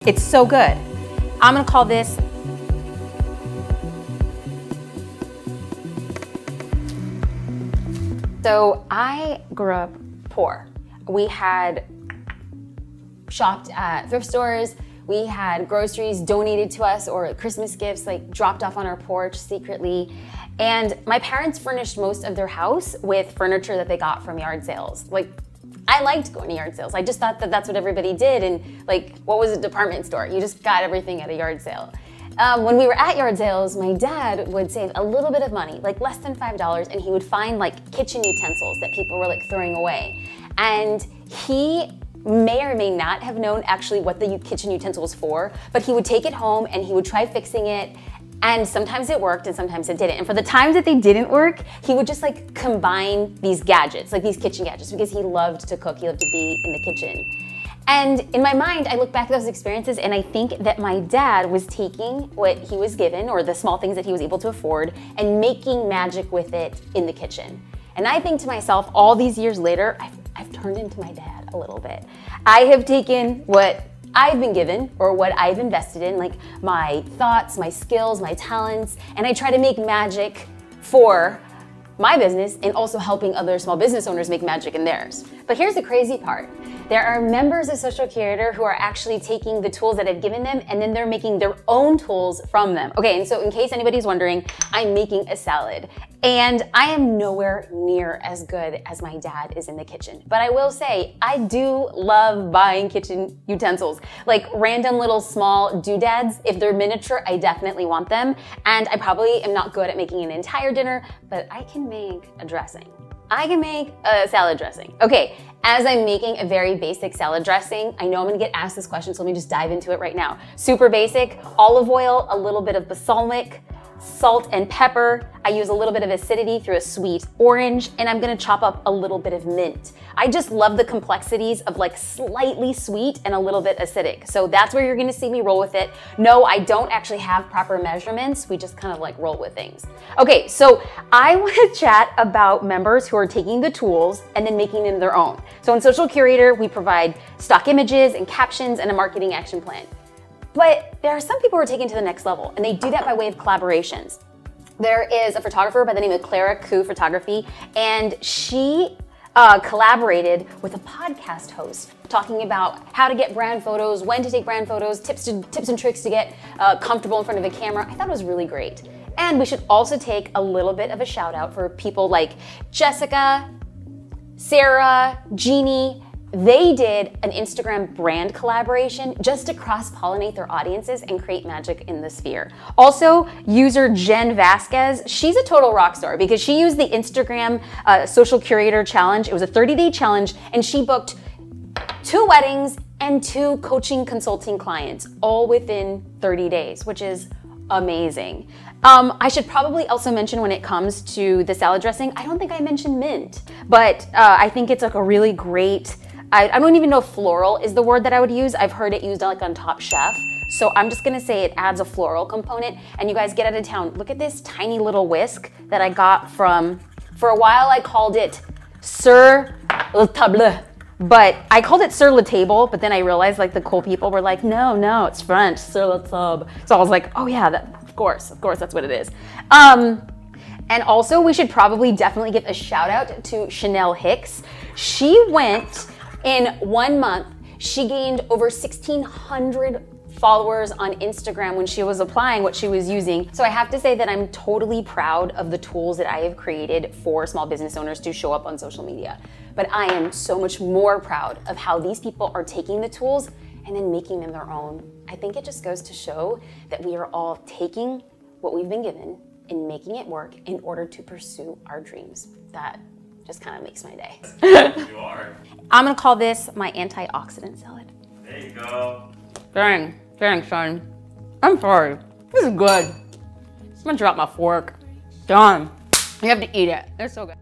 It's so good. I'm gonna call this So I grew up poor. We had shopped at thrift stores. We had groceries donated to us or Christmas gifts like dropped off on our porch secretly. And my parents furnished most of their house with furniture that they got from yard sales. Like, I liked going to yard sales. I just thought that that's what everybody did. And like, what was a department store? You just got everything at a yard sale. When we were at yard sales, my dad would save a little bit of money, like less than $5, and he would find like kitchen utensils that people were like throwing away. And he may or may not have known actually what the kitchen utensil was for, but he would take it home and he would try fixing it. And sometimes it worked and sometimes it didn't. And for the times that they didn't work, he would just like combine these gadgets, like these kitchen gadgets, because he loved to cook, he loved to be in the kitchen. And in my mind, I look back at those experiences and I think that my dad was taking what he was given or the small things that he was able to afford and making magic with it in the kitchen. And I think to myself, all these years later, I've turned into my dad a little bit. I have taken what I've been given or what I've invested in, like my thoughts, my skills, my talents, and I try to make magic for my business and also helping other small business owners make magic in theirs. But here's the crazy part. There are members of Social Curator who are actually taking the tools that I've given them and then they're making their own tools from them. Okay, and so in case anybody's wondering, I'm making a salad and I am nowhere near as good as my dad is in the kitchen. But I will say, I do love buying kitchen utensils, like random little small doodads. If they're miniature, I definitely want them. And I probably am not good at making an entire dinner, but I can make a dressing. I can make a salad dressing. Okay, as I'm making a very basic salad dressing, I know I'm gonna get asked this question, so let me just dive into it right now. Super basic, olive oil, a little bit of balsamic, salt and pepper. I use a little bit of acidity through a sweet orange, and I'm gonna chop up a little bit of mint. I just love the complexities of like slightly sweet and a little bit acidic. So that's where you're gonna see me roll with it. No, I don't actually have proper measurements. We just kind of like roll with things. Okay, so I wanna chat about members who are taking the tools and then making them their own. So in Social Curator, we provide stock images and captions and a marketing action plan. But there are some people who are taking it to the next level, and they do that by way of collaborations. There is a photographer by the name of Clara Koo Photography, and she collaborated with a podcast host talking about how to get brand photos, when to take brand photos, tips and tricks to get comfortable in front of a camera. I thought it was really great. And we should also take a little bit of a shout out for people like Jessica, Sarah, Jeannie. They did an Instagram brand collaboration just to cross-pollinate their audiences and create magic in the sphere. Also, user Jen Vasquez, she's a total rock star because she used the Instagram Social Curator Challenge. It was a 30-day challenge, and she booked 2 weddings and 2 coaching consulting clients, all within 30 days, which is amazing. I should probably also mention when it comes to the salad dressing, I don't think I mentioned mint, but I think it's like a really great, I don't even know if floral is the word that I would use. I've heard it used like on Top Chef. So I'm just gonna say it adds a floral component. And you guys get out of town, look at this tiny little whisk that I got from, for a while I called it Sur le Table. But I called it Sur le Table, but then I realized like the cool people were like, no, it's French, Sur le Table. So I was like, oh yeah, of course, that's what it is. And also we should probably definitely give a shout out to Chanel Hicks. She went in 1 month, she gained over 1,600 followers on Instagram when she was applying what she was using. So I have to say that I'm totally proud of the tools that I have created for small business owners to show up on social media. But I am so much more proud of how these people are taking the tools and then making them their own. I think it just goes to show that we are all taking what we've been given and making it work in order to pursue our dreams. That just kind of makes my day. You are. I'm gonna call this my antioxidant salad. There you go. Thanks, son. I'm sorry. This is good. I'm gonna drop my fork. Done. You have to eat it. It's so good.